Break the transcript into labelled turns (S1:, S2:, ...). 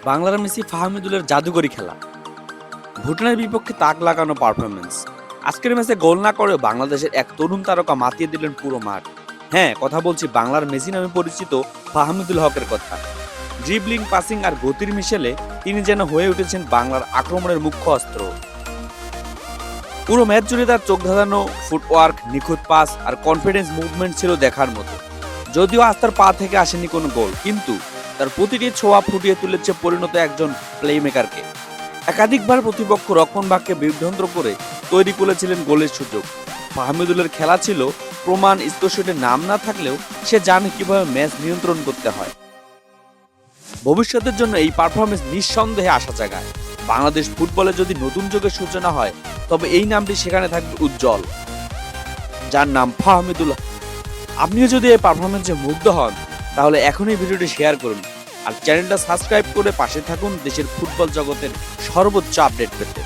S1: বাংলার মেসি ফাহমিদুলের জাদুকরি খেলা, ভুটানের বিপক্ষে তাক লাগানো পারফরমেন্স। আজকের ম্যাচে গোল না করেও বাংলাদেশের এক তরুণ তারকা মাতিয়ে দিলেন পুরো মাঠ। হ্যাঁ, কথা বলছি বাংলার মেসি নামে পরিচিত ফাহমিদুল হকের কথা। ড্রিবলিং, পাসিং আর গতির মিশেলে তিনি যেন হয়ে উঠেছেন বাংলার আক্রমণের মুখ্য অস্ত্র। পুরো ম্যাচ জুড়ে তার চোখ ধাঁধানো ফুটওয়ার্ক, নিখুঁত পাস আর কনফিডেন্স মুভমেন্ট ছিল দেখার মতো। যদিও আজ তার পা থেকে আসেনি কোনো গোল, কিন্তু তার প্রতিটি ছোঁয়া ফুটিয়ে তুলেছে পরিণত একজন প্লেমেকারকে। একাধিকবার প্রতিপক্ষ রক্ষণভাগকে বিভ্রান্ত করে তৈরি করেছিলেন গোলের সুযোগ। ফাহমিদুলের খেলা ছিল প্রমাণ, স্কোরশিটে নাম না থাকলেও সে জানে কিভাবে ম্যাচ নিয়ন্ত্রণ করতে হয়। ভবিষ্যতের জন্য এই পারফরমেন্স নিঃসন্দেহে আশা জাগায়। বাংলাদেশ ফুটবলে যদি নতুন যুগের সূচনা হয়, তবে এই নামটি সেখানে থাকবে উজ্জ্বল, যার নাম ফাহমিদুল। আপনিও যদি এই পারফরমেন্সে মুগ্ধ হন, তাহলে এখনই ভিডিওটি শেয়ার করুন আর চ্যানেলটা সাবস্ক্রাইব করে পাশে থাকুন দেশের ফুটবল জগতের সর্বোচ্চ আপডেট পেতে।